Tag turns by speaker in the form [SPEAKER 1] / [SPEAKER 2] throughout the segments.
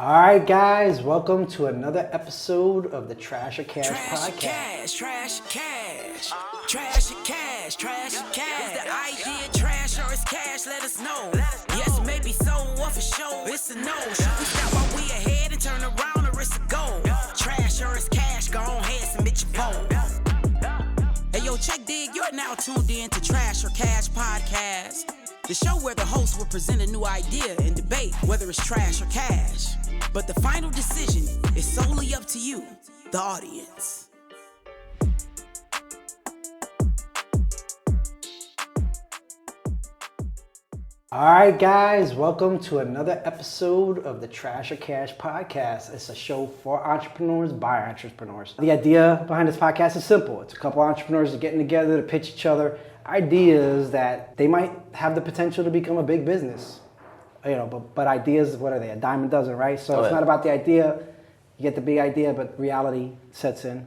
[SPEAKER 1] All right, guys, welcome to another episode of the Trash or Cash podcast.
[SPEAKER 2] Trash or cash, trash or cash, trash or cash. Is the idea trash or is cash? Let us know. Yes, maybe so, or for sure, it's a no. Should we stop while we ahead and turn around, or it's a go? Trash or is cash? Go on ahead, submit your vote. Hey, yo, check dig, you're now tuned in to Trash or Cash podcast. The show where the host will present a new idea and debate whether it's trash or cash. But the final decision is solely up to you, the audience.
[SPEAKER 1] All right, guys, welcome to another episode of the Trash or Cash podcast. It's a show for entrepreneurs by entrepreneurs. The idea behind this podcast is simple. It's a couple entrepreneurs getting together to pitch each other ideas that they might have the potential to become a big business. You know, but ideas, what are they? A dime a dozen, right? So it's not about the idea. You get the big idea, but reality sets in.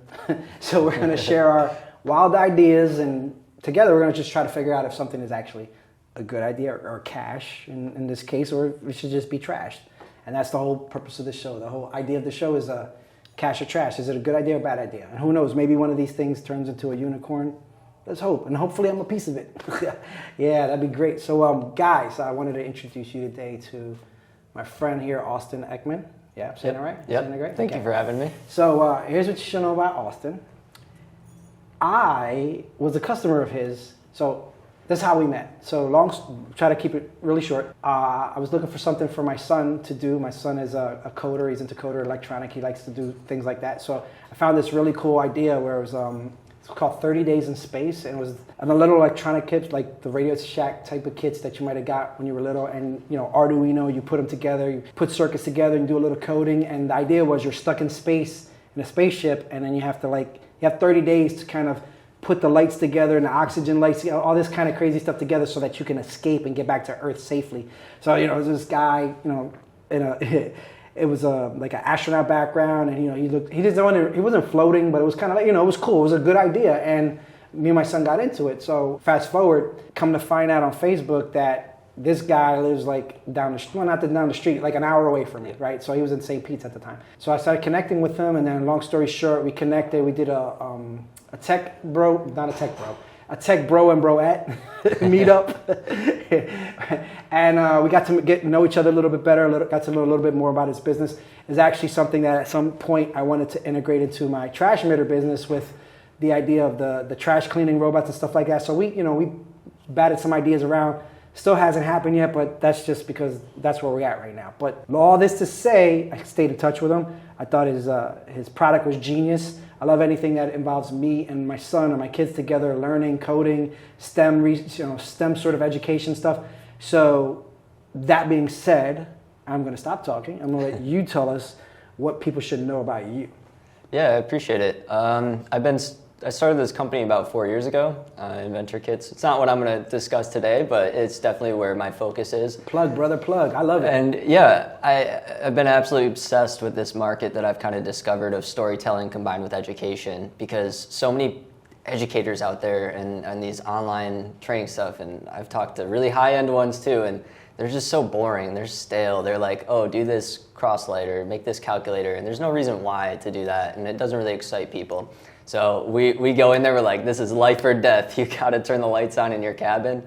[SPEAKER 1] So we're going to share our wild ideas, and together we're going to just try to figure out if something is actually a good idea or cash in this case, or it should just be trashed. And that's the whole purpose of the show. The whole idea of the show is cash or trash. Is it a good idea or bad idea? And who knows, maybe one of these things turns into a unicorn. Let's hope, and hopefully I'm a piece of it. Yeah, that'd be great. So, guys, I wanted to introduce you today to my friend here, Austin Ekman. Yeah, I'm saying it right?
[SPEAKER 3] Yep.
[SPEAKER 1] Saying it great?
[SPEAKER 3] Thank you for having me.
[SPEAKER 1] So, here's what you should know about Austin. I was a customer of his, so this is how we met. So, try to keep it really short. I was looking for something for my son to do. My son is a coder. He's into coder, electronic. He likes to do things like that. So, I found this really cool idea where it was... It's called 30 Days in Space, and it was on the little electronic kits, like the Radio Shack type of kits that you might have got when you were little. And you know, Arduino, you put them together, you put circuits together, and do a little coding. And the idea was you're stuck in space in a spaceship, and then you have 30 days to kind of put the lights together and the oxygen lights, you know, all this kind of crazy stuff together, so that you can escape and get back to Earth safely. So you know, there's this guy, you know, in a it was like an astronaut background, and you know, he wasn't floating, but it was kind of like, you know, it was cool. It was a good idea, and me and my son got into it. So fast forward, come to find out on Facebook that this guy lives like down the street, like an hour away from me, right? So he was in St. Pete's at the time. So I started connecting with him, and then long story short, we connected. We did a tech bro and broette meetup. And we got to get to know each other a little bit better, got to know a little bit more about his business. It's actually something that at some point I wanted to integrate into my trash emitter business with the idea of the trash cleaning robots and stuff like that. So we batted some ideas around. Still hasn't happened yet, but that's just because that's where we're at right now. But all this to say, I stayed in touch with him. I thought his product was genius. I love anything that involves me and my son and my kids together, learning, coding, STEM sort of education stuff. So that being said, I'm going to stop talking. I'm going to let you tell us what people should know about you.
[SPEAKER 3] Yeah, I appreciate it. I started this company about 4 years ago, Inventor Kits. It's not what I'm going to discuss today, but it's definitely where my focus is.
[SPEAKER 1] Plug, brother, plug. I love it.
[SPEAKER 3] And yeah, I've been absolutely obsessed with this market that I've kind of discovered of storytelling combined with education, because so many educators out there and these online training stuff, and I've talked to really high-end ones too, and they're just so boring. They're stale. They're like, oh, do this cross-light or make this calculator, and there's no reason why to do that, and it doesn't really excite people. So we go in there, we're like, this is life or death. You got to turn the lights on in your cabin,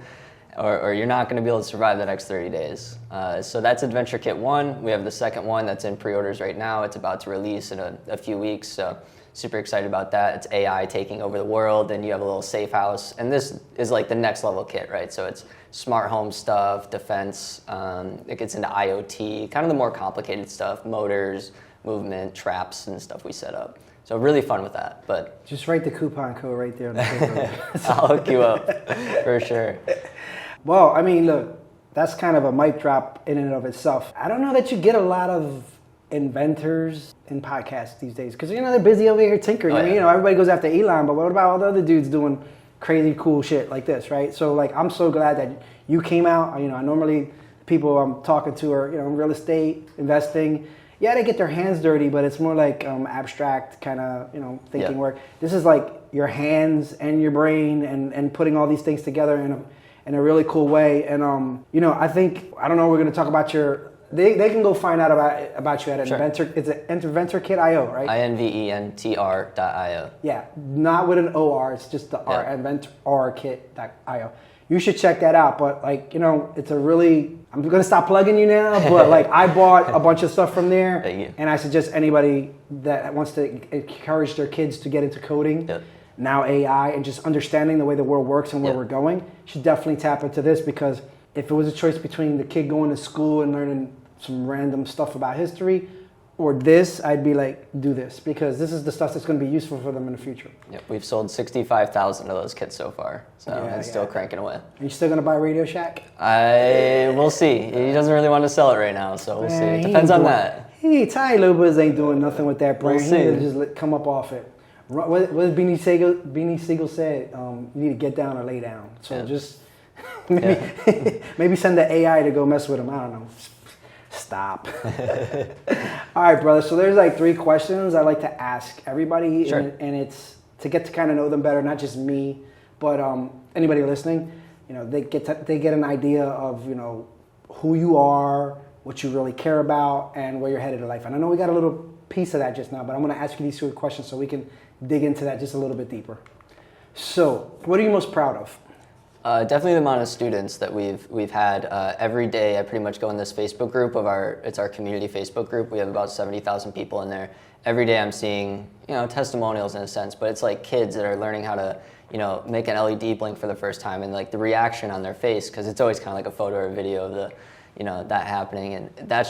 [SPEAKER 3] or you're not going to be able to survive the next 30 days. So that's Adventure Kit 1. We have the second one that's in pre-orders right now. It's about to release in a few weeks, so super excited about that. It's AI taking over the world, and you have a little safe house. And this is like the next level kit, right? So it's smart home stuff, defense. It gets into IoT, kind of the more complicated stuff, motors, movement, traps, and stuff we set up. So really fun with that, but...
[SPEAKER 1] Just write the coupon code right there on the paper.
[SPEAKER 3] I'll hook you up, for sure.
[SPEAKER 1] Well, I mean, look, that's kind of a mic drop in and of itself. I don't know that you get a lot of inventors in podcasts these days, because, you know, they're busy over here tinkering.
[SPEAKER 3] Oh, yeah.
[SPEAKER 1] You know, everybody goes after Elon, but what about all the other dudes doing crazy cool shit like this, right? So, like, I'm so glad that you came out. You know, I normally, people I'm talking to are, you know, real estate, investing. Yeah, they get their hands dirty, but it's more like abstract kind of, you know, thinking work. This is like your hands and your brain and putting all these things together in a really cool way. And, you know, I don't know, we're going to talk about your they can go find out about you at Inventor. It's an InventorKit.io, right?
[SPEAKER 3] INVENTR.io.
[SPEAKER 1] Yeah, not with an OR. It's just the R, InventorKit.io. You should check that out. But like, you know, it's a really, I'm gonna stop plugging you now, but like I bought a bunch of stuff from there.
[SPEAKER 3] Thank you.
[SPEAKER 1] And I suggest anybody that wants to encourage their kids to get into coding, now AI, and just understanding the way the world works and where we're going, should definitely tap into this, because if it was a choice between the kid going to school and learning some random stuff about history or this, I'd be like, do this, because this is the stuff that's going to be useful for them in the future.
[SPEAKER 3] Yep, we've sold 65,000 of those kits so far, so it's still cranking away.
[SPEAKER 1] Are you still going to buy Radio Shack?
[SPEAKER 3] We'll see. He doesn't really want to sell it right now, so we'll see. It depends on that.
[SPEAKER 1] Ty Lopez ain't doing nothing with that brand.
[SPEAKER 3] We'll see.
[SPEAKER 1] He'll just come up off it. What did Beanie Siegel said? You need to get down or lay down. So just maybe send the AI to go mess with him. I don't know. Stop. All right, brother. So there's like 3 questions I like to ask everybody,
[SPEAKER 3] Sure.
[SPEAKER 1] and it's to get to kind of know them better, not just me, but anybody listening. You know, they get an idea of, you know, who you are, what you really care about, and where you're headed in life. And I know we got a little piece of that just now, but I'm going to ask you these 2 questions so we can dig into that just a little bit deeper. So, what are you most proud of?
[SPEAKER 3] Definitely the amount of students that we've had. Every day I pretty much go in this Facebook group it's our community Facebook group. We have about 70,000 people in there. Every day I'm seeing, you know, testimonials in a sense, but it's like kids that are learning how to, you know, make an LED blink for the first time, and like the reaction on their face, because it's always kind of like a photo or a video of the, you know, that happening, and that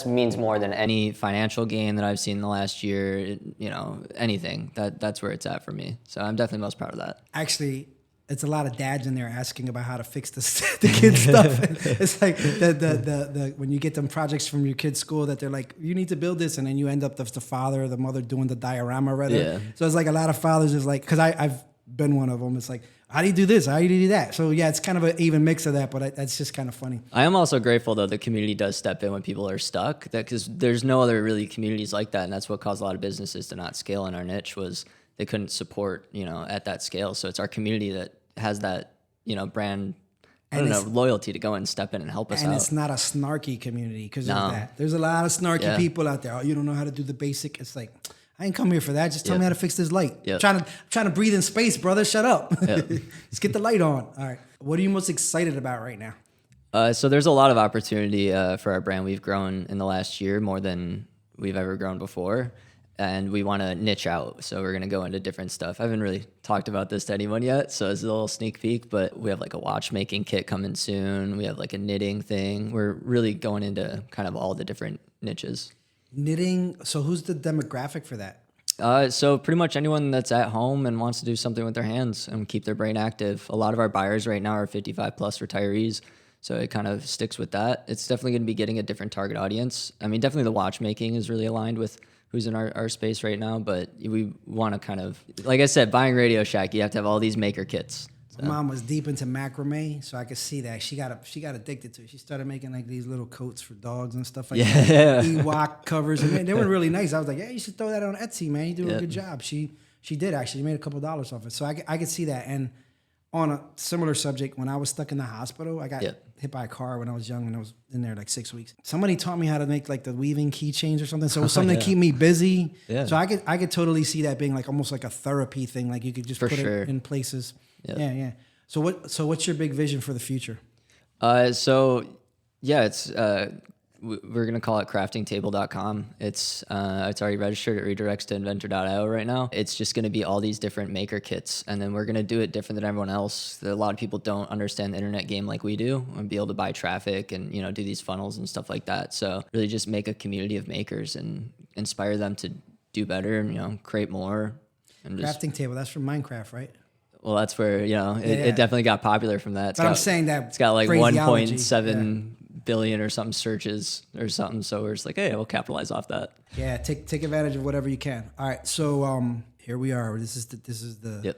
[SPEAKER 3] means more than any financial gain that I've seen in the last year, you know, anything. That's where it's at for me. So I'm definitely most proud of that.
[SPEAKER 4] Actually, it's a lot of dads in there asking about how to fix the kids stuff. It's like the when you get them projects from your kid's school that they're like, you need to build this, and then you end up the father or the mother doing the diorama rather.
[SPEAKER 3] Yeah.
[SPEAKER 4] So it's like a lot of fathers is like, because I've been one of them. It's like, how do you do this? How do you do that? So yeah, it's kind of an even mix of that, but that's just kind of funny.
[SPEAKER 3] I am also grateful though the community does step in when people are stuck, because there's no other really communities like that, and that's what caused a lot of businesses to not scale in our niche, was they couldn't support, you know, at that scale. So it's our community that has that, you know, brand, loyalty to go and step in and help us out.
[SPEAKER 4] And it's not a snarky community because
[SPEAKER 3] No.
[SPEAKER 4] of that. There's a lot of snarky people out there. Oh, you don't know how to do the basic. It's like, I ain't come here for that. Just tell me how to fix this light.
[SPEAKER 3] Yep.
[SPEAKER 4] I'm trying to breathe in space, brother. Shut up.
[SPEAKER 3] Yep.
[SPEAKER 4] Just get the light on. All right. What are you most excited about right now?
[SPEAKER 3] So there's a lot of opportunity for our brand. We've grown in the last year more than we've ever grown before, and we want to niche out. So we're going to go into different stuff. I haven't really talked about this to anyone yet, so it's a little sneak peek, but we have like a watchmaking kit coming soon. We have like a knitting thing. We're really going into kind of all the different niches.
[SPEAKER 4] Knitting. So who's the demographic for that?
[SPEAKER 3] So pretty much anyone that's at home and wants to do something with their hands and keep their brain active. A lot of our buyers right now are 55 plus retirees, so it kind of sticks with that. It's definitely going to be getting a different target audience. I mean, definitely the watchmaking is really aligned with who's in our space right now, but we want to kind of, like I said, buying Radio Shack, you have to have all these maker kits. So.
[SPEAKER 4] Mom was deep into macrame, so I could see that she got addicted to it. She started making like these little coats for dogs and stuff like that. Ewok covers, and they were really nice. I was like, yeah, you should throw that on Etsy, man. You do a good job. She did actually. She made a couple of dollars off it, so I could see that. And on a similar subject, when I was stuck in the hospital, I got hit by a car when I was young, and I was in there like 6 weeks. Somebody taught me how to make like the weaving keychains or something. So it was something to keep me busy. Yeah. So I could totally see that being like almost like a therapy thing. Like you could just put it in places. Yep. Yeah. So what's your big vision for the future?
[SPEAKER 3] It's we're gonna call it craftingtable.com. It's already registered. It redirects to inventor.io right now. It's just gonna be all these different maker kits, and then we're gonna do it different than everyone else. A lot of people don't understand the internet game like we do, and be able to buy traffic and, you know, do these funnels and stuff like that. So really just make a community of makers and inspire them to do better and, you know, create more. And
[SPEAKER 4] Crafting table, that's from Minecraft, right?
[SPEAKER 3] Well, that's where, you know, it definitely got popular from that.
[SPEAKER 4] I'm saying that
[SPEAKER 3] it's got like 1.7 billion or something searches or something. So we're just like, hey, we'll capitalize off that.
[SPEAKER 4] Yeah, take advantage of whatever you can. All right, so here we are. This is the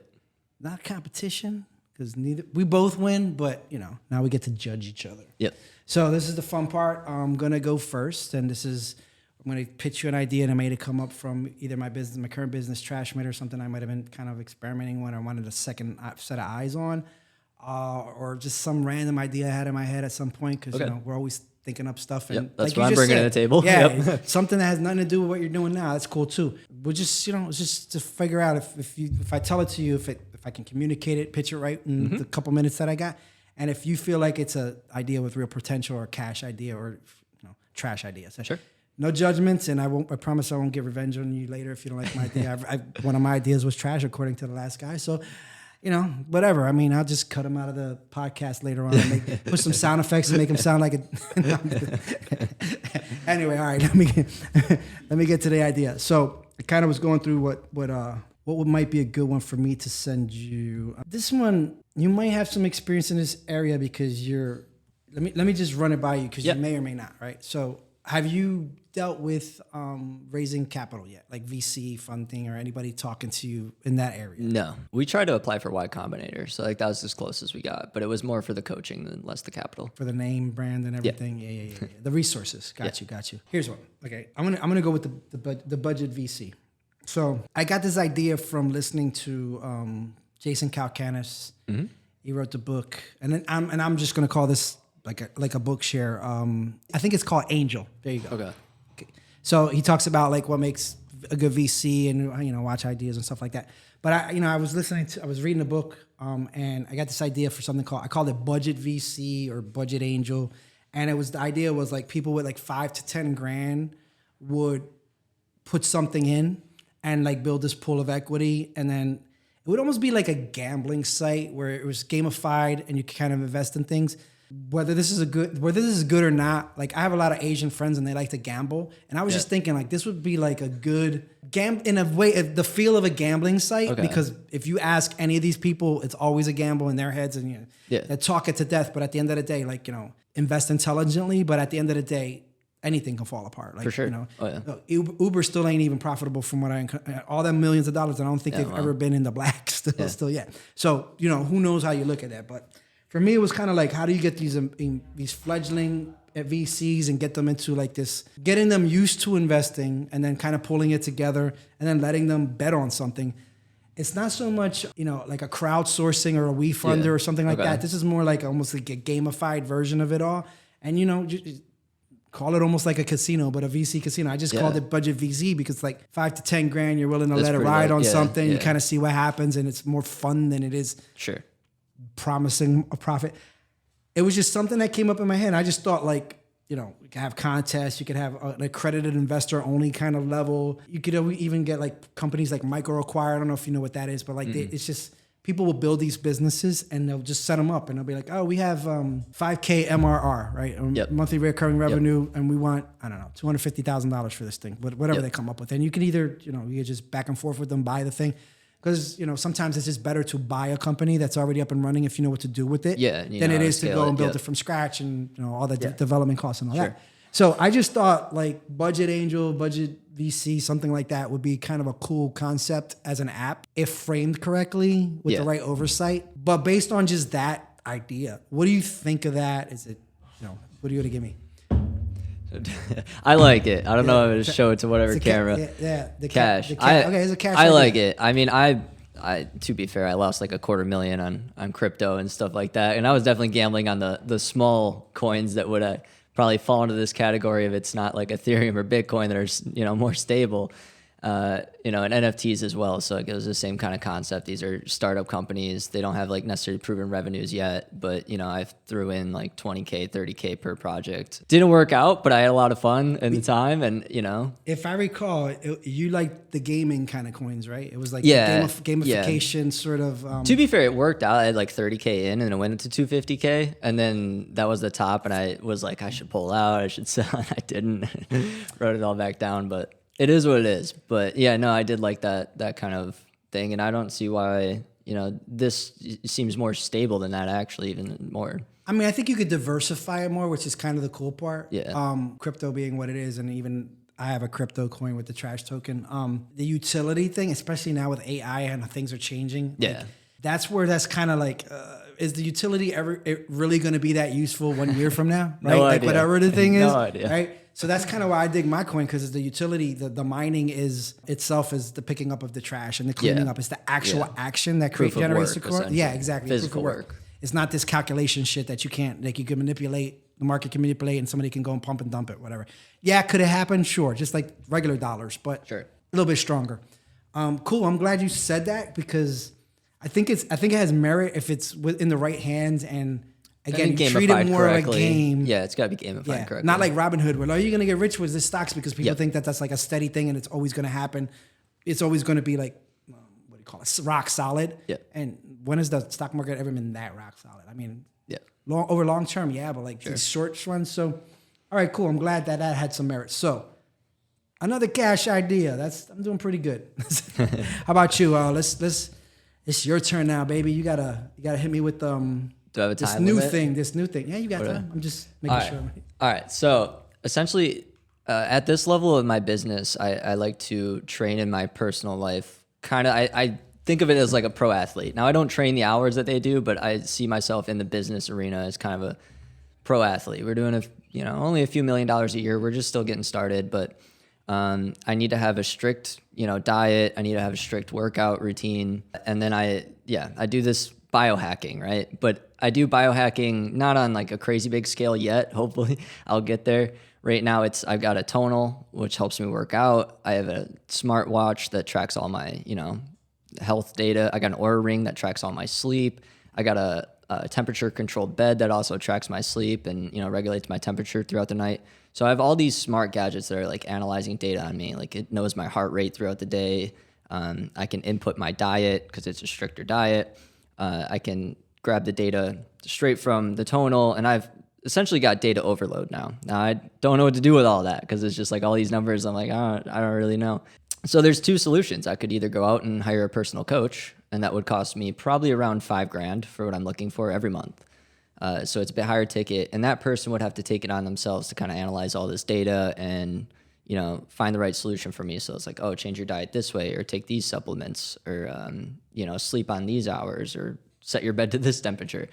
[SPEAKER 4] not competition, because we both win, but you know, now we get to judge each other.
[SPEAKER 3] Yep.
[SPEAKER 4] So this is the fun part. I'm gonna go first, and I'm gonna pitch you an idea, and I made it come up from either my current business, TrashMate, or something I might have been kind of experimenting when I wanted a second set of eyes on. or just some random idea I had in my head at some point because you know we're always thinking up stuff. And
[SPEAKER 3] Yep, that's
[SPEAKER 4] like
[SPEAKER 3] what
[SPEAKER 4] you
[SPEAKER 3] I'm
[SPEAKER 4] just
[SPEAKER 3] bringing to
[SPEAKER 4] said,
[SPEAKER 3] the table.
[SPEAKER 4] Yeah,
[SPEAKER 3] Yep.
[SPEAKER 4] something that has nothing to do with what you're doing now. That's cool too. We'll just it's just to figure out if I tell it to you, if I can communicate it, pitch it right in the couple minutes that I got, and if you feel like it's an idea with real potential or a cash idea or trash idea. So
[SPEAKER 3] Sure.
[SPEAKER 4] no judgments, and I promise I won't get revenge on you later if you don't like my idea. One of my ideas was trash, according to the last guy. So, whatever. I mean, I'll just cut him out of the podcast later on. And put some sound effects and make him sound like it. Anyway, all right. Let me get to the idea. So I kind of was going through what might be a good one for me to send you. This one, you might have some experience in this area because Let me just run it by you because you may or may not, right? So have you dealt with raising capital yet, like VC funding or anybody talking to you in that area?
[SPEAKER 3] No, we tried to apply for Y Combinator, so like that was as close as we got, but it was more for the coaching than less the capital.
[SPEAKER 4] For the name, brand, and everything. Yeah. The resources. Got you. Here's one. Okay, I'm gonna go with the budget VC. So I got this idea from listening to Jason Calacanis. Mm-hmm. He wrote the book, and I'm just gonna call this like a book share. I think it's called Angel. There you go. Okay. So he talks about like what makes a good VC and watch ideas and stuff like that. But I was reading the book and I got this idea for something I called it budget VC or budget angel, and the idea was like people with like $5 to $10,000 would put something in and like build this pool of equity, and then it would almost be like a gambling site where it was gamified and you could kind of invest in things. Whether this is good or not, like I have a lot of Asian friends and they like to gamble, and I was just thinking like this would be like a good in a way the feel of a gambling site, because if you ask any of these people, it's always a gamble in their heads, and they talk it to death. But at the end of the day, like invest intelligently. But at the end of the day, anything can fall apart. Like,
[SPEAKER 3] for sure.
[SPEAKER 4] Uber still ain't even profitable from what all that millions of dollars. I don't think they've ever been in the black still yet. So who knows how you look at that, but. For me, it was kind of like, how do you get these fledgling VCs and get them into like this, getting them used to investing and then kind of pulling it together and then letting them bet on something. It's not so much, like a crowdsourcing or a WeFunder or something like that. This is more like almost like a gamified version of it all. And, just call it almost like a casino, but a VC casino. I just called it budget VC because like $5 to $10,000, you're willing to let it ride on something. You kind of see what happens, and it's more fun than it is.
[SPEAKER 3] Sure.
[SPEAKER 4] Promising a profit. It was just something that came up in my head. I just thought like, you could have contests, you could have an accredited investor only kind of level. You could even get like companies like MicroAcquire. I don't know if you know what that is, but like it's just people will build these businesses and they'll just set them up and they'll be like, oh, we have 5K MRR, right? Monthly recurring revenue, and we want, I don't know, $250,000 for this thing, but whatever they come up with. And you can either, you just back and forth with them, buy the thing. Because, sometimes it's just better to buy a company that's already up and running if you know what to do with it than it is to go and build it from scratch and, all the development costs and all that. So I just thought like budget angel, budget VC, something like that would be kind of a cool concept as an app if framed correctly with the right oversight. But based on just that idea, what do you think of that? Is it, what are you going to give me?
[SPEAKER 3] I like it. I don't know if I'm going to show it to whatever camera.
[SPEAKER 4] The
[SPEAKER 3] cash.
[SPEAKER 4] Okay, it's a cash.
[SPEAKER 3] I like it. I mean, I to be fair, I lost like $250,000 on crypto and stuff like that, and I was definitely gambling on the small coins that would probably fall into this category if it's not like Ethereum or Bitcoin that are more stable. And NFTs as well. So it was the same kind of concept. These are startup companies. They don't have like necessarily proven revenues yet, but I threw in like 20K, 30K per project. Didn't work out, but I had a lot of fun in the time, and
[SPEAKER 4] If I recall, you liked the gaming kind of coins, right? It was like gamification sort of.
[SPEAKER 3] To be fair, it worked out. I had like 30K in, and it went into 250K, and then that was the top. And I was like, I should pull out. I should sell. And I didn't. Wrote it all back down, but. It is what it is, but I did like that kind of thing, and I don't see why this seems more stable than that, actually, even more.
[SPEAKER 4] I mean, I think you could diversify it more, which is kind of the cool part.
[SPEAKER 3] Yeah.
[SPEAKER 4] Crypto being what it is, and even I have a crypto coin with the trash token. The utility thing, especially now with AI and things are changing.
[SPEAKER 3] Yeah.
[SPEAKER 4] Like, that's where that's kind of like. Is the utility ever really going to be that useful 1 year from now? Right?
[SPEAKER 3] No
[SPEAKER 4] like
[SPEAKER 3] idea.
[SPEAKER 4] Whatever the thing is.
[SPEAKER 3] No idea.
[SPEAKER 4] Right. So that's kind of why I dig my coin, because the utility, the mining is itself is the picking up of the trash and the cleaning up. It's the actual action that generates the coin. Yeah, exactly.
[SPEAKER 3] Physical work.
[SPEAKER 4] It's not this calculation shit that you can't, like you can manipulate, the market can manipulate and somebody can go and pump and dump it, whatever. Yeah, could it happen? Sure. Just like regular dollars, but
[SPEAKER 3] Sure.
[SPEAKER 4] a little bit stronger. Cool. I'm glad you said that because I think it has merit if it's in the right hands and again, you treat it more like a game.
[SPEAKER 3] Yeah, it's got to be gamified correctly.
[SPEAKER 4] Not like Robinhood where, are you going to get rich with this stocks? Because people think that that's like a steady thing and it's always going to happen. It's always going to be like, what do you call it? Rock solid.
[SPEAKER 3] Yeah.
[SPEAKER 4] And when has the stock market ever been that rock solid? I mean,
[SPEAKER 3] yeah.
[SPEAKER 4] over long term, yeah, but like these short ones. So, all right, cool. I'm glad that had some merit. So, another cash idea. I'm doing pretty good. How about you? It's your turn now, baby. You gotta hit me with
[SPEAKER 3] Do I have a
[SPEAKER 4] this
[SPEAKER 3] time
[SPEAKER 4] new
[SPEAKER 3] limit?
[SPEAKER 4] thing. This new thing. Yeah, you got time. I'm just making sure.
[SPEAKER 3] All right. So essentially, at this level of my business, I like to train in my personal life. Kind of, I think of it as like a pro athlete. Now, I don't train the hours that they do, but I see myself in the business arena as kind of a pro athlete. We're doing only a few $1 million a year. We're just still getting started, but I need to have a strict, diet. I need to have a strict workout routine. And then I do this biohacking, right? But I do biohacking not on like a crazy big scale yet. Hopefully I'll get there. Right now I've got a tonal, which helps me work out. I have a smartwatch that tracks all my, health data. I got an Oura Ring that tracks all my sleep. I got a temperature controlled bed that also tracks my sleep and, regulates my temperature throughout the night. So I have all these smart gadgets that are like analyzing data on me. Like it knows my heart rate throughout the day. I can input my diet because it's a stricter diet. I can grab the data straight from the tonal, and I've essentially got data overload now. Now I don't know what to do with all that because it's just like all these numbers. I'm like, I don't really know. So there's two solutions. I could either go out and hire a personal coach, and that would cost me probably around $5,000 for what I'm looking for every month. So it's a bit higher ticket, and that person would have to take it on themselves to kind of analyze all this data and, find the right solution for me. So it's like, change your diet this way, or take these supplements, or, sleep on these hours, or set your bed to this temperature.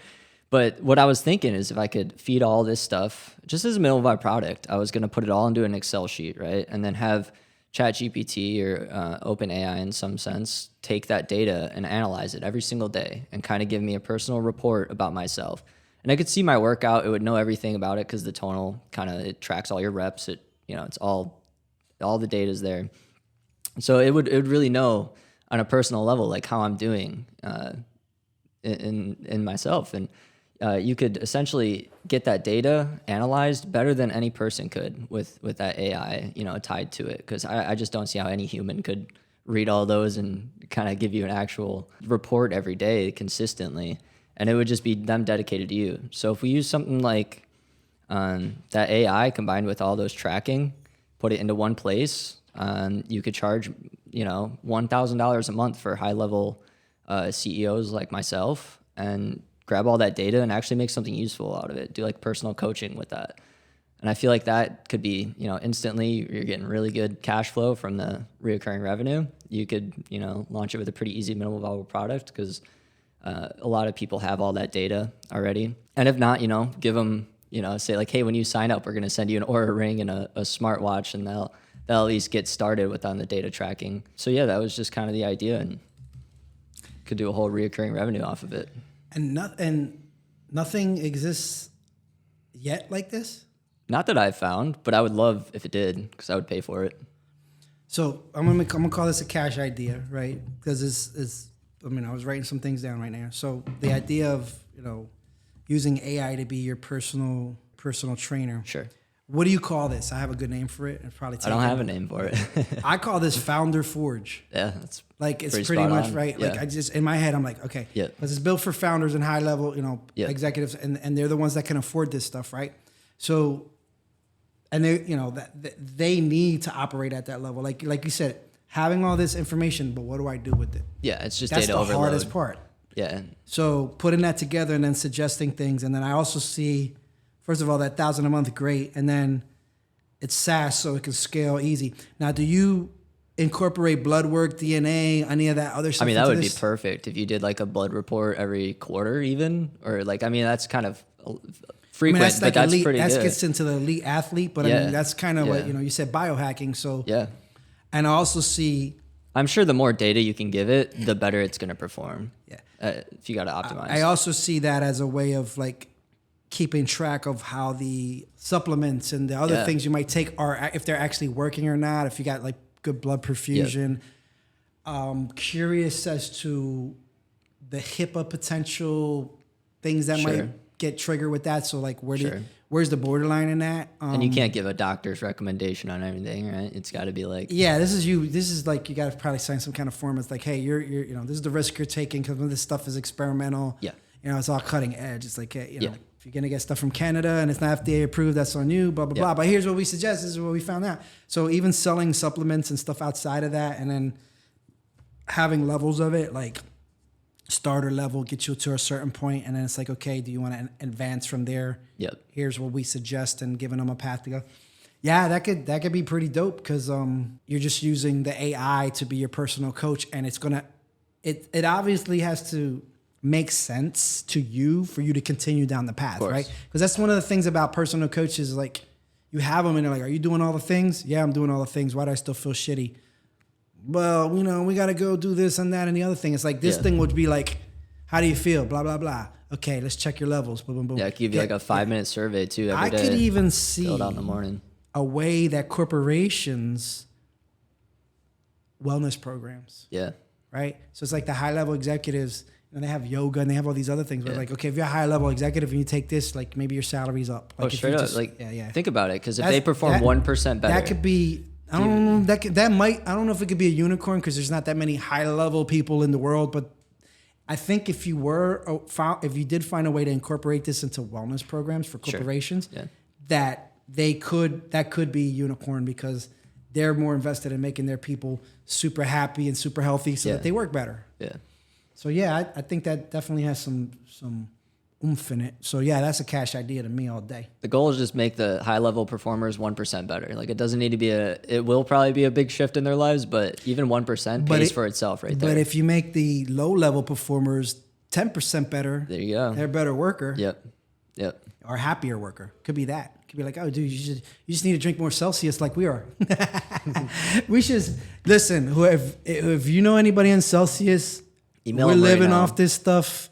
[SPEAKER 3] But what I was thinking is if I could feed all this stuff just as a minimal viable product, I was going to put it all into an Excel sheet, right? And then have ChatGPT or OpenAI in some sense take that data and analyze it every single day and kind of give me a personal report about myself. And I could see my workout. It would know everything about it because the tonal it tracks all your reps. It's all the data is there. So it would really know on a personal level, like how I'm doing in myself. And you could essentially get that data analyzed better than any person could with that AI, tied to it. Because I just don't see how any human could read all those and kind of give you an actual report every day consistently. And it would just be them dedicated to you. So if we use something like that AI combined with all those tracking, put it into one place, you could charge, $1,000 a month for high-level CEOs like myself, and grab all that data and actually make something useful out of it. Do like personal coaching with that. And I feel like that could be, instantly you're getting really good cash flow from the reoccurring revenue. You could, launch it with a pretty easy minimal viable product because a lot of people have all that data already. And if not, give them, say like, hey, when you sign up, we're going to send you an Oura Ring and a smartwatch, and they'll at least get started with on the data tracking. So yeah, that was just kind of the idea, and could do a whole reoccurring revenue off of it.
[SPEAKER 4] And nothing exists yet like this?
[SPEAKER 3] Not that I've found, but I would love if it did because I would pay for it.
[SPEAKER 4] So I'm gonna call this a cash idea, right? Because I was writing some things down right now. So the idea of using AI to be your personal trainer.
[SPEAKER 3] Sure.
[SPEAKER 4] What do you call this? I have a good name for it.
[SPEAKER 3] I don't have a name for it.
[SPEAKER 4] I call this Founder Forge.
[SPEAKER 3] Yeah, that's
[SPEAKER 4] like it's pretty much on. Right.
[SPEAKER 3] Yeah.
[SPEAKER 4] Like I just in my head, I'm like, okay,
[SPEAKER 3] yeah,
[SPEAKER 4] this is built for founders and high level, executives, and they're the ones that can afford this stuff, right? So, and they, that they need to operate at that level, like you said, having all this information, but what do I do with it?
[SPEAKER 3] Yeah, it's just
[SPEAKER 4] that's
[SPEAKER 3] data
[SPEAKER 4] the
[SPEAKER 3] overload.
[SPEAKER 4] hardest part.
[SPEAKER 3] Yeah.
[SPEAKER 4] So putting that together and then suggesting things, and then I also see, first of all, that $1,000 a month, great, and then it's SaaS, so it can scale easy. Now, do you incorporate blood work, DNA, any of that other stuff?
[SPEAKER 3] I mean, that would be perfect if you did like a blood report every quarter, even, or like, I mean, that's kind of frequent,
[SPEAKER 4] that's like
[SPEAKER 3] but that's
[SPEAKER 4] elite,
[SPEAKER 3] pretty
[SPEAKER 4] that
[SPEAKER 3] good.
[SPEAKER 4] gets into the elite athlete, but I mean, that's kind of what you said biohacking. So
[SPEAKER 3] yeah,
[SPEAKER 4] and I also see.
[SPEAKER 3] I'm sure the more data you can give it, the better it's going to perform.
[SPEAKER 4] Yeah,
[SPEAKER 3] if you got to optimize.
[SPEAKER 4] I also see that as a way of like keeping track of how the supplements and the other things you might take are, if they're actually working or not, if you got like good blood perfusion. Curious as to the HIPAA potential things that might get triggered with that. So like where's the borderline in that?
[SPEAKER 3] And you can't give a doctor's recommendation on anything, right? It's got to be like,
[SPEAKER 4] this is like, you got to probably sign some kind of form. It's like, hey, you're this is the risk you're taking because this stuff is experimental.
[SPEAKER 3] Yeah.
[SPEAKER 4] It's all cutting edge. It's like, hey, if you're going to get stuff from Canada and it's not FDA approved, that's on you, blah, blah, blah. But here's what we suggest. This is what we found out. So even selling supplements and stuff outside of that, and then having levels of it, like starter level, get you to a certain point, and then it's like, okay, do you want to advance from there?
[SPEAKER 3] Yep.
[SPEAKER 4] Here's what we suggest, and giving them a path to go. Yeah, that could be pretty dope because you're just using the AI to be your personal coach, and it's gonna, it obviously has to make sense to you for you to continue down the path, right? Because that's one of the things about personal coaches, like you have them and they're like, are you doing all the things? Yeah, I'm doing all the things. Why do I still feel shitty? Well, we got to go do this and that and the other thing. It's like this thing would be like, how do you feel? Blah, blah, blah. Okay, let's check your levels. Boom, boom, boom.
[SPEAKER 3] Yeah, give you like a 5-minute survey too every day.
[SPEAKER 4] I could even see
[SPEAKER 3] fill it out in the morning.
[SPEAKER 4] A way that corporations wellness programs.
[SPEAKER 3] Yeah.
[SPEAKER 4] Right? So it's like the high level executives, and they have yoga and they have all these other things. But like, okay, if you're a high level executive and you take this, like maybe your salary's up. Like
[SPEAKER 3] straight up.
[SPEAKER 4] just,
[SPEAKER 3] like, think about it. Because if they perform 1% better,
[SPEAKER 4] that could be. I don't know. I don't know if it could be a unicorn because there's not that many high level people in the world. But I think if you did find a way to incorporate this into wellness programs for corporations, that could be unicorn because they're more invested in making their people super happy and super healthy so that they work better.
[SPEAKER 3] Yeah.
[SPEAKER 4] So I think that definitely has some oomph in it. So that's a cash idea to me all day.
[SPEAKER 3] The goal is just make the high level performers 1% better. Like it doesn't need to be it will probably be a big shift in their lives, but even 1% pays for itself right there.
[SPEAKER 4] But if you make the low level performers 10% better, there you go. They're a better worker.
[SPEAKER 3] Yep.
[SPEAKER 4] Or happier worker. Could be that. Could be like, oh, dude, you just need to drink more Celsius like we are. We should listen. If you know anybody on Celsius, we're living off this stuff.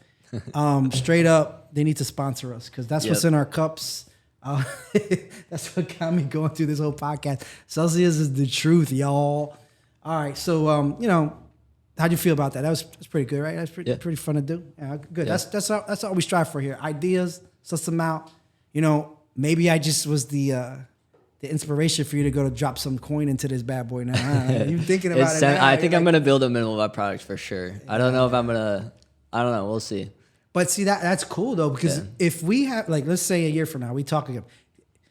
[SPEAKER 4] Straight up, they need to sponsor us because that's what's in our cups. That's what got me going through this whole podcast. Celsius is the truth, y'all. All right, so how'd you feel about that? That's pretty good, right? That's pretty fun to do. Yeah, good. Yeah. That's all we strive for here. Ideas, suss them out. Maybe I just was the inspiration for you to go to drop some coin into this bad boy now. You thinking about it now.
[SPEAKER 3] I think I'm going to build a minimal vibe product for sure. I don't know if I'm going to, I don't know. We'll see.
[SPEAKER 4] But see, that's cool though, because if we have, like, let's say a year from now, we talk again,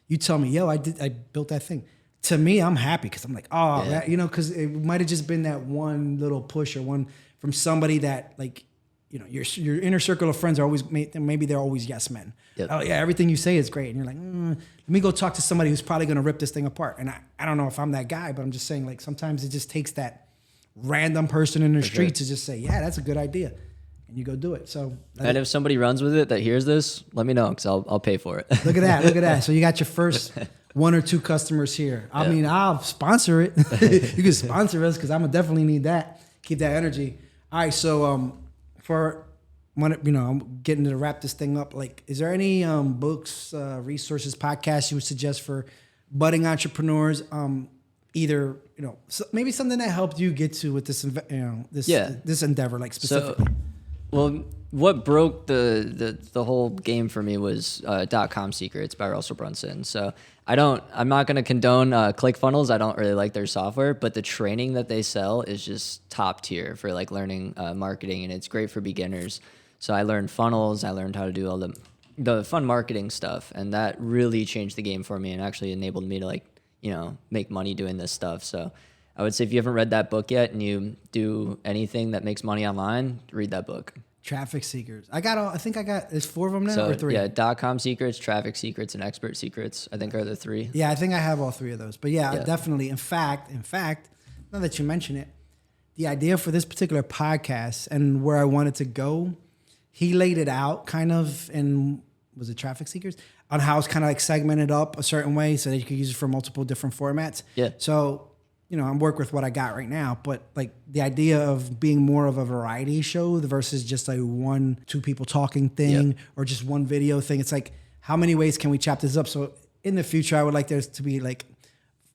[SPEAKER 4] you tell me, yo, I built that thing. To me, I'm happy because I'm like, because it might have just been that one little push or one from somebody that like, your inner circle of friends are always, maybe they're always yes men. Yep. Oh yeah, everything you say is great. And you're like, let me go talk to somebody who's probably going to rip this thing apart. And I don't know if I'm that guy, but I'm just saying like sometimes it just takes that random person in the street to just say, yeah, that's a good idea. And you go do it. So,
[SPEAKER 3] and if somebody runs with it that hears this, let me know because I'll pay for it.
[SPEAKER 4] Look at that. So you got your first 1 or 2 customers here. I mean, I'll sponsor it. You can sponsor us because I'm gonna definitely need that. Keep that energy. All right. So I'm getting to wrap this thing up. Like, is there any books, resources, podcasts you would suggest for budding entrepreneurs? Either maybe something that helped you get to with this this endeavor, like specifically.
[SPEAKER 3] Well, what broke the whole game for me was .com Secrets by Russell Brunson. So I'm not going to condone ClickFunnels. I don't really like their software, but the training that they sell is just top tier for like learning marketing, and it's great for beginners. So I learned funnels. I learned how to do all the fun marketing stuff, and that really changed the game for me and actually enabled me to make money doing this stuff. So I would say if you haven't read that book yet and you do anything that makes money online, read that book.
[SPEAKER 4] Traffic Secrets. There's 4 of them now or 3?
[SPEAKER 3] Yeah, .com Secrets, Traffic Secrets, and Expert Secrets, I think are the 3.
[SPEAKER 4] Yeah, I think I have all 3 of those. But definitely. In fact, now that you mention it, the idea for this particular podcast and where I wanted to go, he laid it out kind of in, was it Traffic Secrets? On how it's kind of like segmented up a certain way so that you could use it for multiple different formats.
[SPEAKER 3] Yeah.
[SPEAKER 4] So you know, I'm work with what I got right now, but like the idea of being more of a variety show versus just like 1-2 people talking thing or just one video thing. It's like, how many ways can we chop this up? So in the future, I would like there to be like,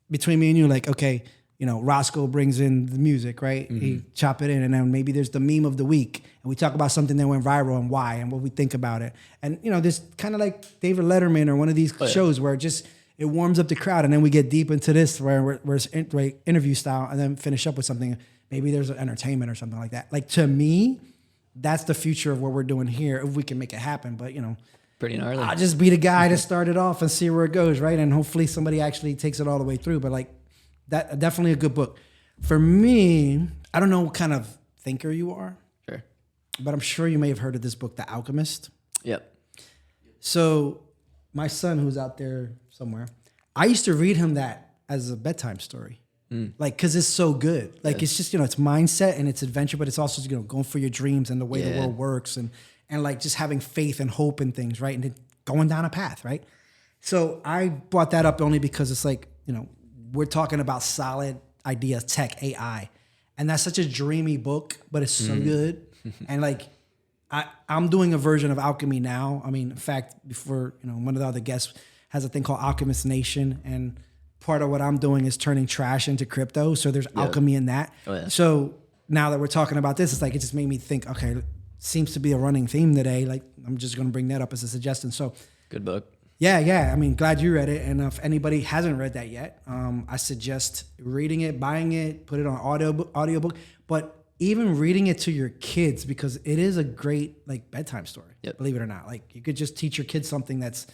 [SPEAKER 4] between me and you, like, okay, you know, Roscoe brings in the music, right? He chop it in, and then maybe there's the meme of the week, and we talk about something that went viral and why and what we think about it. And, you know, there's kind of like David Letterman or one of these shows where it warms up the crowd, and then we get deep into this where it's interview style, and then finish up with something. Maybe there's an entertainment or something like that. Like, to me, that's the future of what we're doing here, if we can make it happen. But, you know,
[SPEAKER 3] Pretty gnarly.
[SPEAKER 4] I'll just be the guy to start it off and see where it goes, right? And hopefully somebody actually takes it all the way through. But like, that definitely a good book. For me, I don't know what kind of thinker you are,
[SPEAKER 3] Sure.
[SPEAKER 4] but I'm sure you may have heard of this book, The Alchemist.
[SPEAKER 3] Yep.
[SPEAKER 4] So my son, who's out there somewhere, I used to read him that as a bedtime story. Like, cause it's so good. Like, it's just, you know, it's mindset and it's adventure, but it's also, you know, going for your dreams and the way the world works and like just having faith and hope in things, right? And then going down a path, right? So I brought that up only because it's like, you know, we're talking about solid ideas, tech, AI. And that's such a dreamy book, but it's so good. And like, I'm doing a version of Alchemy now. I mean, in fact, before, you know, one of the other guests has a thing called Alchemist Nation. And part of what I'm doing is turning trash into crypto. So there's alchemy in that. Oh, yeah. So now that we're talking about this, it's like, it just made me think, okay, seems to be a running theme today. Like, I'm just going to bring that up as a suggestion. So
[SPEAKER 3] Good book.
[SPEAKER 4] Yeah. I mean, glad you read it. And if anybody hasn't read that yet, I suggest reading it, buying it, put it on audiobook, but even reading it to your kids, because it is a great like bedtime story, believe it or not. Like, you could just teach your kids something that's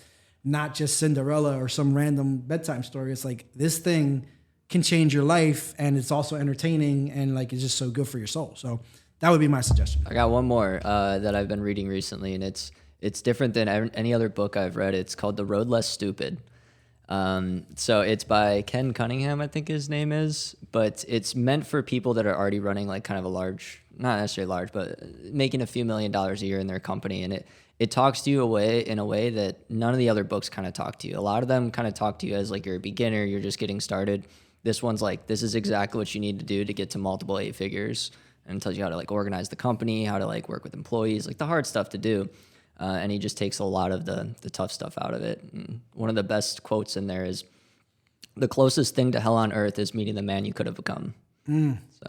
[SPEAKER 4] not just Cinderella or some random bedtime story. It's like, this thing can change your life, and it's also entertaining, and like, it's just so good for your soul. So that would be my suggestion.
[SPEAKER 3] I got one more that I've been reading recently, and it's different than any other book I've read. It's called The Road Less Stupid. So it's by Ken Cunningham, I think his name is, but it's meant for people that are already running like kind of a large, not necessarily large, but making a few $1 million a year in their company. And it talks to you in a way that none of the other books kind of talk to you. A lot of them kind of talk to you as like you're a beginner, you're just getting started. This one's like, this is exactly what you need to do to get to multiple 8 figures, and tells you how to like organize the company, how to like work with employees, like the hard stuff to do. And he just takes a lot of the tough stuff out of it. And one of the best quotes in there is, the closest thing to hell on earth is meeting the man you could have become. So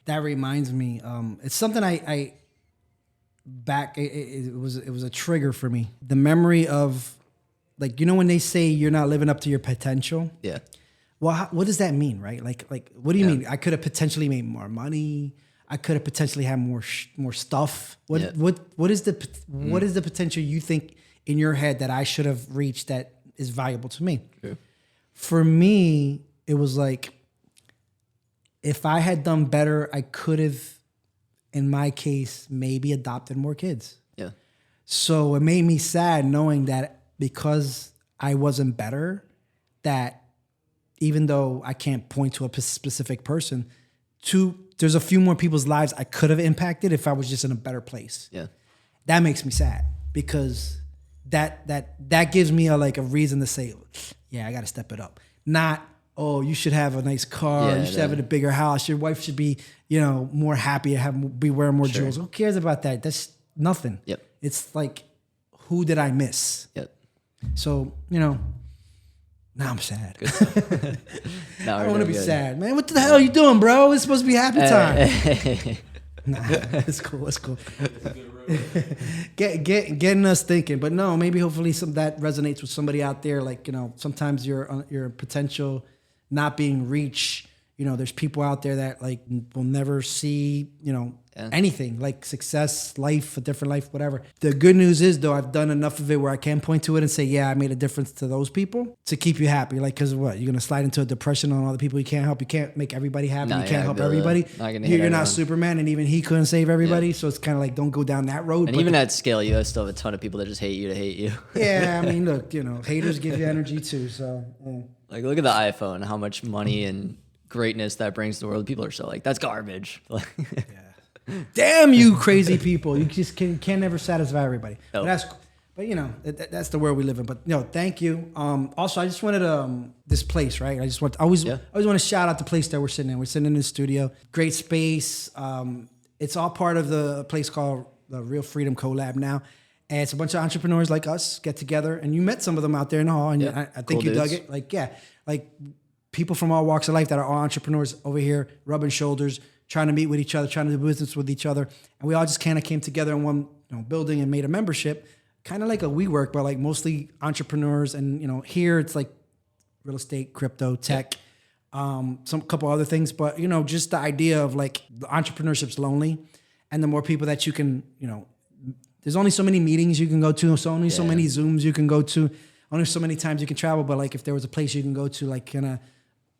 [SPEAKER 4] that reminds me, it's something it was a trigger for me. The memory of, like, you know, when they say you're not living up to your potential.
[SPEAKER 3] Yeah.
[SPEAKER 4] Well, what does that mean, right? Like, what do you mean? I could have potentially made more money. I could have potentially had more stuff. What is the potential you think in your head that I should have reached that is valuable to me? True. For me, it was like, if I had done better, I could have, in my case, maybe adopted more kids. Yeah. So it made me sad knowing that because I wasn't better, that even though I can't point to a specific person, there's a few more people's lives I could have impacted if I was just in a better place. Yeah. That makes me sad, because that gives me a reason to say, yeah, I got to step it up. Not, oh, you should have a nice car, you should have a bigger house, your wife should be, more happy, be wearing more jewels. Who cares about that? That's nothing. Yep. It's like, who did I miss? Yep. So, now I'm sad. I don't want to be sad, man. What the hell are you doing, bro? It's supposed to be happy time. Nah, it's cool. It's cool. Getting us thinking, but no, maybe hopefully that resonates with somebody out there. Like, sometimes your potential not being reached. There's people out there that will never see, anything like success, life, a different life, whatever. The good news is, though, I've done enough of it where I can point to it and say, yeah, I made a difference to those people to keep you happy. Like, because what? You're going to slide into a depression on all the people you can't help. You can't make everybody happy. You can't help everybody. You're not Superman, and even he couldn't save everybody. Yeah. So it's kind of like, don't go down that road.
[SPEAKER 3] And even at scale, you still have a ton of people that just hate you to hate you.
[SPEAKER 4] Yeah, I mean, look, haters give you energy too. So,
[SPEAKER 3] like, look at the iPhone, how much money and greatness that brings to the world. People are so that's garbage. Yeah.
[SPEAKER 4] Damn you crazy people. You just can never satisfy everybody. Nope. But you know, that's the world we live in. But thank you. Also, I just wanted this place, right? I always want to shout out the place that we're sitting in. We're sitting in the studio, great space. It's all part of the place called the Real Freedom Collab now, and it's a bunch of entrepreneurs like us get together. And you met some of them out there in the hall, and I think cool you dug it. Like people from all walks of life that are all entrepreneurs over here, rubbing shoulders, trying to meet with each other, trying to do business with each other, and we all just kind of came together in one building and made a membership. Kind of like a WeWork, but like mostly entrepreneurs. And, here it's like real estate, crypto, tech, some couple other things. But, just the idea of like the entrepreneurship's lonely. And the more people that you can, there's only so many meetings you can go to. So only so many Zooms you can go to. Only so many times you can travel. But like if there was a place you can go to like kind of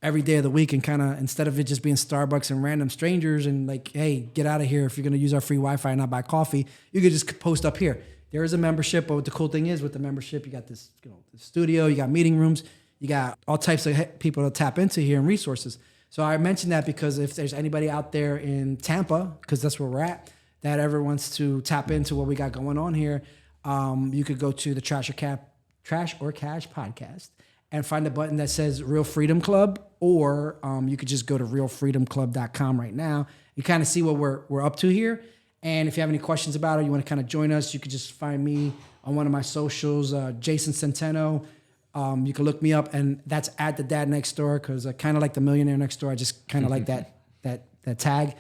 [SPEAKER 4] every day of the week and kind of instead of it just being Starbucks and random strangers and like, hey, get out of here if you're going to use our free Wi-Fi and not buy coffee, you could just post up here. There is a membership, but what the cool thing is with the membership, you got this the studio, you got meeting rooms, you got all types of people to tap into here and resources. So I mentioned that because if there's anybody out there in Tampa, because that's where we're at, that ever wants to tap into what we got going on here, you could go to the Trash or Cash podcast and find a button that says Real Freedom Club, or you could just go to realfreedomclub.com right now. You kind of see what we're up to here. And if you have any questions about it, you want to kind of join us, you could just find me on one of my socials, Jason Centeno. You can look me up, and that's at the Dad Next Door, because I kind of like the Millionaire Next Door. I just kind of like that tag.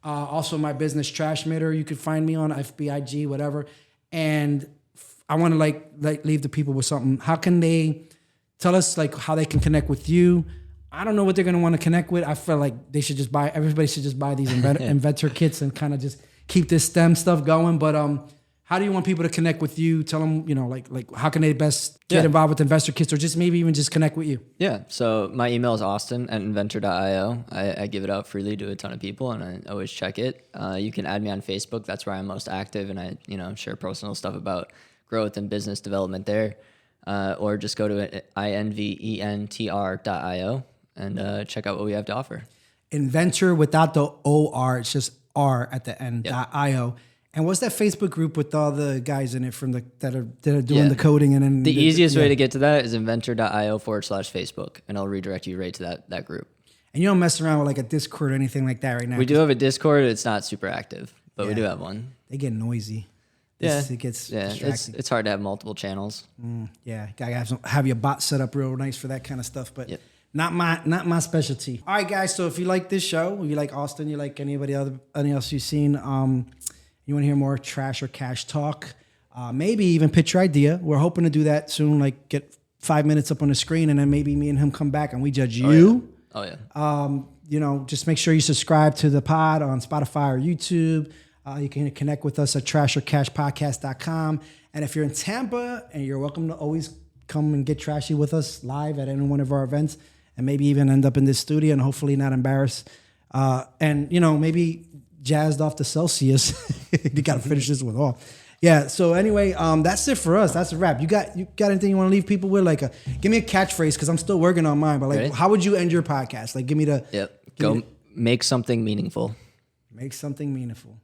[SPEAKER 4] Also, my business Trashmitter, you could find me on FBIG, whatever. And I want to like leave the people with something. How can they tell us like how they can connect with you? I don't know what they're going to want to connect with. I feel like everybody should just buy these inventor kits and kind of just keep this STEM stuff going. But how do you want people to connect with you? Tell them, like how can they best get involved with Investor Kits, or just maybe even just connect with you? Yeah. So my email is austin@inventor.io. I give it out freely to a ton of people, and I always check it. You can add me on Facebook. That's where I'm most active, and I share personal stuff about growth and business development there. Or just go to inventr.io and check out what we have to offer. Inventor without the OR. It's just R at the end, .io. And what's that Facebook group with all the guys in it from that are doing the coding? And then the easiest way to get to that is inventor.io/Facebook, and I'll redirect you right to that group. And you don't mess around with like a Discord or anything like that right now? We do have a Discord. It's not super active, but we do have one. They get noisy. It gets distracting. It's hard to have multiple channels. You gotta have your bot set up real nice for that kind of stuff, but not my specialty. All right, guys. So if you like this show, if you like Austin, you like anything else you've seen, you want to hear more trash or cash talk, maybe even pitch your idea. We're hoping to do that soon. Like get 5 minutes up on the screen, and then maybe me and him come back and we judge you. Oh yeah. Just make sure you subscribe to the pod on Spotify or YouTube. You can connect with us at trashorcashpodcast.com. And if you're in Tampa, and you're welcome to always come and get trashy with us live at any one of our events, and maybe even end up in this studio and hopefully not embarrassed. And, maybe jazzed off the Celsius. You got to finish this with all. Yeah. So anyway, that's it for us. That's a wrap. You got anything you want to leave people with? Like, give me a catchphrase, because I'm still working on mine. But like, how would you end your podcast? Like, give me the. Make something meaningful. Make something meaningful.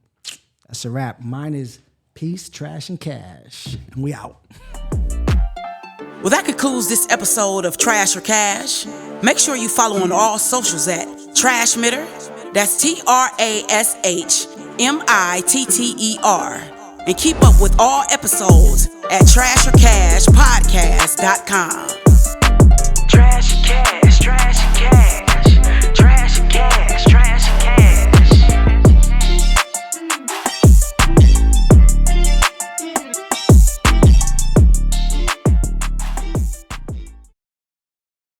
[SPEAKER 4] That's a wrap. Mine is peace, trash, and cash. And we out.
[SPEAKER 2] Well, that concludes this episode of Trash or Cash. Make sure you follow on all socials at Trashmitter. That's TRASHMITTER. And keep up with all episodes at trashorcashpodcast.com.